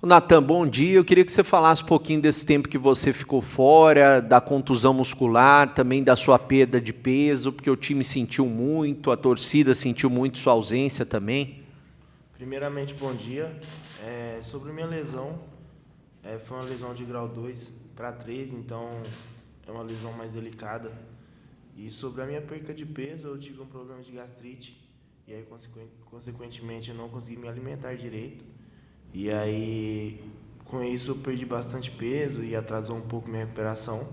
Natan, bom dia. Eu queria que você falasse um pouquinho desse tempo que você ficou fora, da contusão muscular, também da sua perda de peso, porque o time sentiu muito, a torcida sentiu muito sua ausência também. Primeiramente, bom dia. Sobre minha lesão, foi uma lesão de grau 2 para 3, então é uma lesão mais delicada. E sobre a minha perca de peso, eu tive um problema de gastrite, e aí, consequentemente, eu não consegui me alimentar direito. E aí, com isso, eu perdi bastante peso e atrasou um pouco minha recuperação.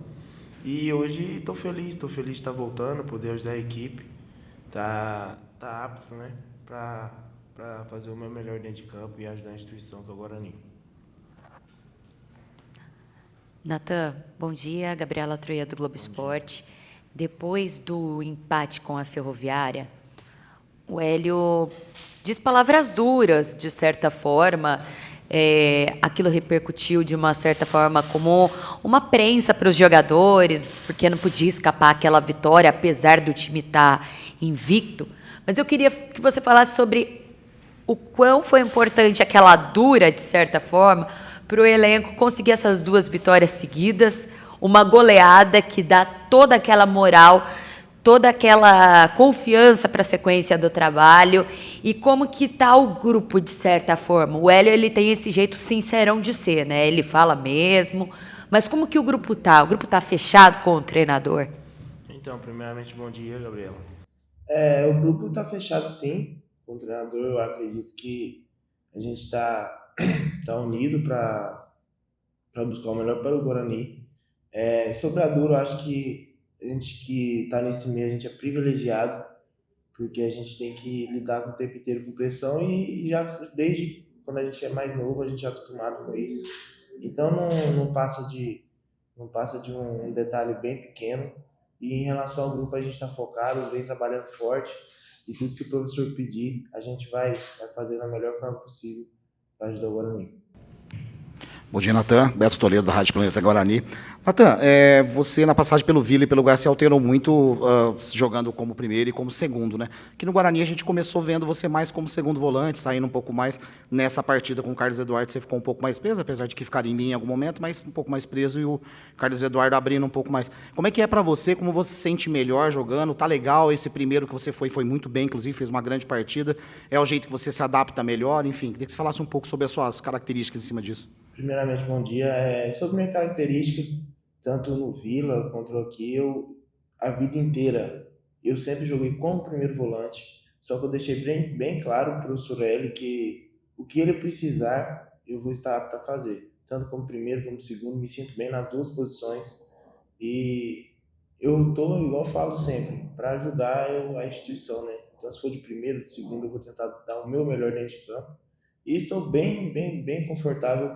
E hoje estou feliz de estar voltando, poder ajudar a equipe. Tá apto, né, para fazer o meu melhor dentro de campo e ajudar a instituição que é o Guarani. Natan, bom dia. Gabriela Troia, do Globo Esporte. Depois do empate com a Ferroviária, o Hélio diz palavras duras, de certa forma. Aquilo repercutiu, de uma certa forma, como uma prensa para os jogadores, porque não podia escapar aquela vitória, apesar do time estar invicto. Mas eu queria que você falasse sobre o quão foi importante aquela dura, de certa forma, para o elenco conseguir essas 2 vitórias seguidas, uma goleada que dá toda aquela moral, toda aquela confiança para a sequência do trabalho, e como que está o grupo, de certa forma. O Hélio, ele tem esse jeito sincerão de ser, né? Ele fala mesmo, mas como que o grupo está? O grupo está fechado com o treinador? Então, primeiramente, bom dia, Gabriela. O grupo está fechado, sim, com o treinador. Eu acredito que a gente tá unido para buscar o melhor para o Guarani. Sobre a Duro, eu acho que a gente que está nesse meio, a gente é privilegiado, porque a gente tem que lidar com o tempo inteiro com pressão e já desde quando a gente é mais novo, a gente é acostumado com isso. Então não passa de um detalhe bem pequeno. E em relação ao grupo, a gente está focado, vem trabalhando forte, e tudo que o professor pedir, a gente vai fazer da melhor forma possível para ajudar o Guarani. Bom dia, Natan. Beto Toledo, da Rádio Planeta Guarani. Natan, você na passagem pelo Vila e pelo Goiás se alterou muito jogando como primeiro e como segundo, né? Aqui no Guarani a gente começou vendo você mais como segundo volante, saindo um pouco mais nessa partida com o Carlos Eduardo. Você ficou um pouco mais preso, apesar de que ficaria em linha em algum momento, mas um pouco mais preso, e o Carlos Eduardo abrindo um pouco mais. Como é que é para você? Como você se sente melhor jogando? Tá legal esse primeiro que você foi muito bem, inclusive fez uma grande partida. É o jeito que você se adapta melhor? Enfim, queria que você falasse um pouco sobre as suas características em cima disso. Primeiramente, bom dia. Sobre minha característica, tanto no Vila quanto aqui, a vida inteira, eu sempre joguei como primeiro volante, só que eu deixei bem claro para o professor Hélio que o que ele precisar, eu vou estar apto a fazer. Tanto como primeiro como segundo, me sinto bem nas 2 posições. E eu estou, igual eu falo sempre, para ajudar a instituição, né? Então, se for de primeiro, de segundo, eu vou tentar dar o meu melhor dentro de campo. E estou bem confortável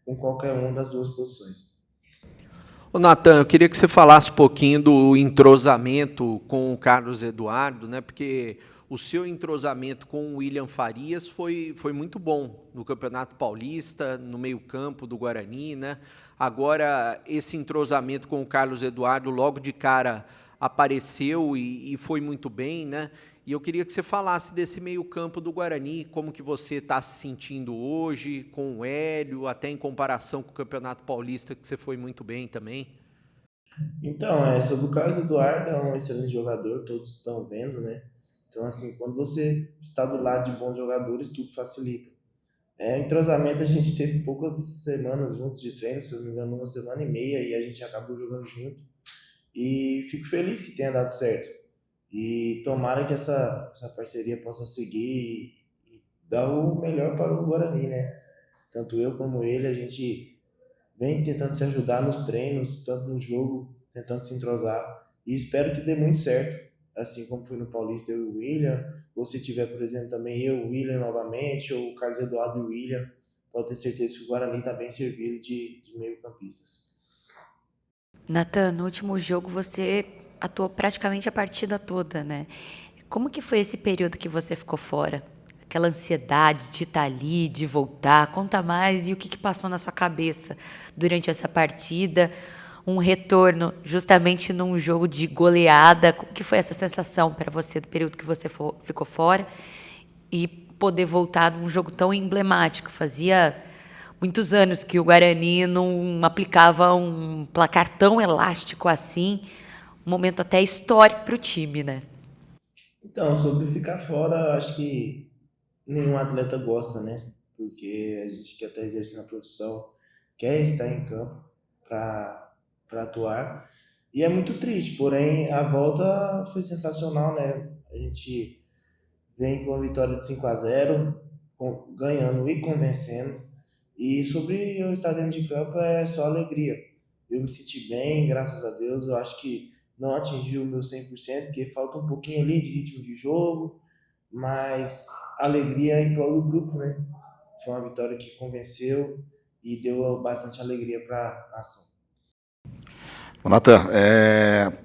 com qualquer uma das 2 posições. Natan, eu queria que você falasse um pouquinho do entrosamento com o Carlos Eduardo, né? Porque o seu entrosamento com o William Farias foi muito bom no Campeonato Paulista, no meio-campo do Guarani, né? Agora, esse entrosamento com o Carlos Eduardo logo de cara apareceu e foi muito bem, né? E eu queria que você falasse desse meio-campo do Guarani, como que você está se sentindo hoje com o Hélio, até em comparação com o Campeonato Paulista, que você foi muito bem também. Então, sobre o Carlos Eduardo, é um excelente jogador, todos estão vendo, né? Então, assim, quando você está do lado de bons jogadores, tudo facilita. Entrosamento, a gente teve poucas semanas juntos de treino, se eu não me engano, 1 semana e meia, e a gente acabou jogando junto. E fico feliz que tenha dado certo. E tomara que essa parceria possa seguir e dar o melhor para o Guarani, né? Tanto eu como ele, a gente vem tentando se ajudar nos treinos, tanto no jogo, tentando se entrosar. E espero que dê muito certo, assim como foi no Paulista eu e o William, ou se tiver, por exemplo, também eu, o William novamente, ou o Carlos Eduardo e o William, pode ter certeza que o Guarani está bem servido de meio-campistas. Natan, no último jogo você atuou praticamente a partida toda, né? Como que foi esse período que você ficou fora? Aquela ansiedade de estar ali, de voltar. Conta mais, e o que passou na sua cabeça durante essa partida? Um retorno justamente num jogo de goleada. Como que foi essa sensação para você do período que você ficou fora e poder voltar num jogo tão emblemático? Fazia muitos anos que o Guarani não aplicava um placar tão elástico assim. Um momento até histórico para o time, né? Então, sobre ficar fora, acho que nenhum atleta gosta, né? Porque a gente quer estar exercendo a profissão, quer estar em campo para atuar. E é muito triste, porém a volta foi sensacional, né? A gente vem com a vitória de 5-0, ganhando e convencendo. E sobre eu estar dentro de campo é só alegria. Eu me senti bem, graças a Deus. Eu acho que não atingi o meu 100%, porque falta um pouquinho ali de ritmo de jogo, mas alegria em prol do grupo, né? Foi uma vitória que convenceu e deu bastante alegria para a nação. Ô, Natan,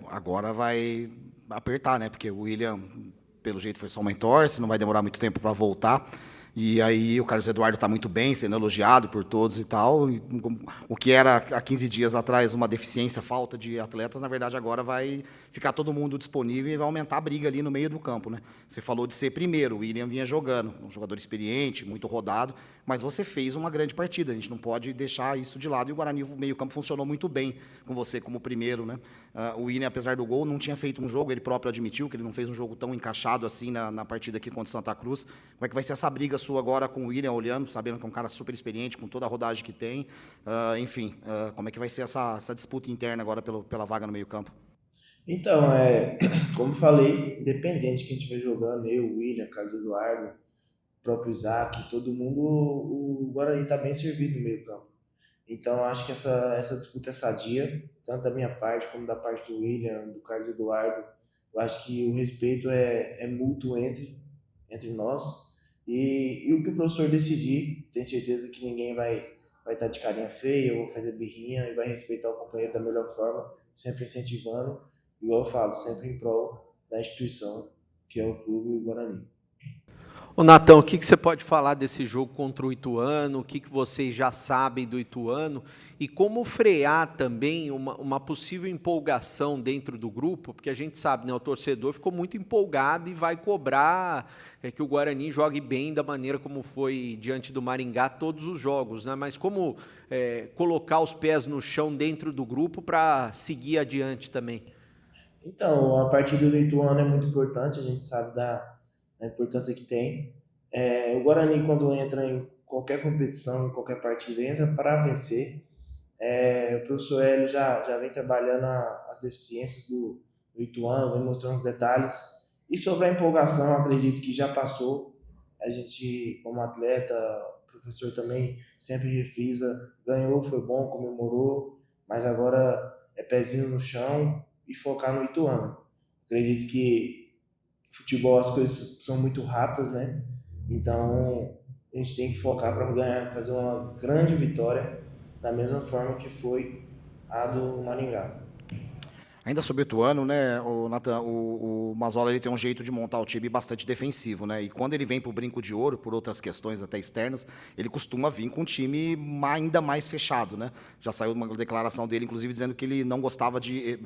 agora vai apertar, né? Porque o William, pelo jeito, foi só uma entorse, não vai demorar muito tempo para voltar. E aí o Carlos Eduardo está muito bem, sendo elogiado por todos e tal. E o que era há 15 dias atrás uma deficiência, falta de atletas, na verdade agora vai ficar todo mundo disponível e vai aumentar a briga ali no meio do campo, né? Você falou de ser primeiro, o William vinha jogando, um jogador experiente, muito rodado, mas você fez uma grande partida, a gente não pode deixar isso de lado. E o Guarani, o meio campo, funcionou muito bem com você como primeiro, né? O William, apesar do gol, não tinha feito um jogo, ele próprio admitiu que ele não fez um jogo tão encaixado assim na partida aqui contra o Santa Cruz. Como é que vai ser essa briga sua agora com o William, olhando, sabendo que é um cara super experiente, com toda a rodagem que tem? Enfim, como é que vai ser essa disputa interna agora pela vaga no meio campo? Então, como falei, independente de quem estiver jogando, eu, William, Carlos Eduardo, o próprio Isaac, todo mundo, o Guarani está bem servido no meio campo. Então, acho que essa disputa é sadia, tanto da minha parte como da parte do William, do Carlos Eduardo. Eu acho que o respeito é mútuo entre nós. E o que o professor decidir, tenho certeza que ninguém vai estar de carinha feia ou fazer birrinha e vai respeitar o companheiro da melhor forma, sempre incentivando, igual eu falo, sempre em prol da instituição, que é o Clube Guarani. Ô, Natão, o que você pode falar desse jogo contra o Ituano? O que vocês já sabem do Ituano? E como frear também uma possível empolgação dentro do grupo? Porque a gente sabe, né, o torcedor ficou muito empolgado e vai cobrar que o Guarani jogue bem da maneira como foi diante do Maringá todos os jogos, né? Mas como colocar os pés no chão dentro do grupo para seguir adiante também? Então, a partida do Ituano é muito importante, a gente sabe da importância que tem. O Guarani, quando entra em qualquer competição, em qualquer partida, entra para vencer. O professor Hélio já vem trabalhando as deficiências do Ituano, vem mostrando os detalhes. E sobre a empolgação, acredito que já passou. A gente, como atleta, o professor também sempre refrisa, ganhou, foi bom, comemorou, mas agora é pezinho no chão e focar no Ituano. Acredito que futebol as coisas são muito rápidas, né? Então a gente tem que focar para ganhar, fazer uma grande vitória da mesma forma que foi a do Maringá. Ainda sobre o Ituano, né, Natan, o Mazola ele tem um jeito de montar o time bastante defensivo, né? E quando ele vem para o Brinco de Ouro, por outras questões até externas, ele costuma vir com um time ainda mais fechado, né? Já saiu uma declaração dele, inclusive, dizendo que ele não gostava de...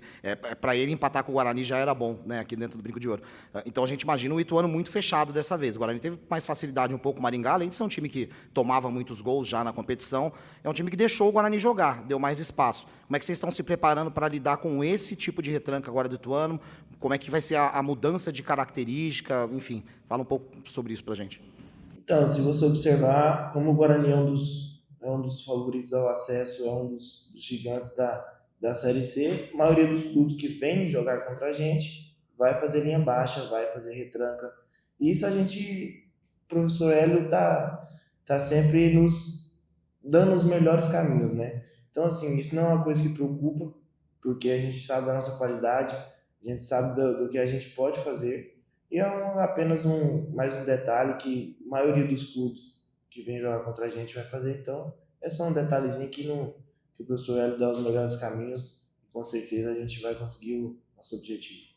para ele, empatar com o Guarani já era bom, né? Aqui dentro do Brinco de Ouro. Então, a gente imagina o Ituano muito fechado dessa vez. O Guarani teve mais facilidade um pouco, o Maringá, além de ser um time que tomava muitos gols já na competição, é um time que deixou o Guarani jogar, deu mais espaço. Como é que vocês estão se preparando para lidar com esse tipo de retranca agora do Ituano? Como é que vai ser a mudança de característica? Enfim, fala um pouco sobre isso pra gente. Então, se você observar, como o Guarani é um dos favoritos ao acesso, é um dos gigantes da Série C, a maioria dos clubes que vêm jogar contra a gente vai fazer linha baixa, vai fazer retranca. E isso o professor Hélio tá sempre nos dando os melhores caminhos, né? Então, assim, isso não é uma coisa que preocupa, porque a gente sabe da nossa qualidade, a gente sabe do que a gente pode fazer, e apenas mais um detalhe que a maioria dos clubes que vem jogar contra a gente vai fazer, então é só um detalhezinho que o professor Hélio dá os melhores caminhos, e com certeza a gente vai conseguir o nosso objetivo.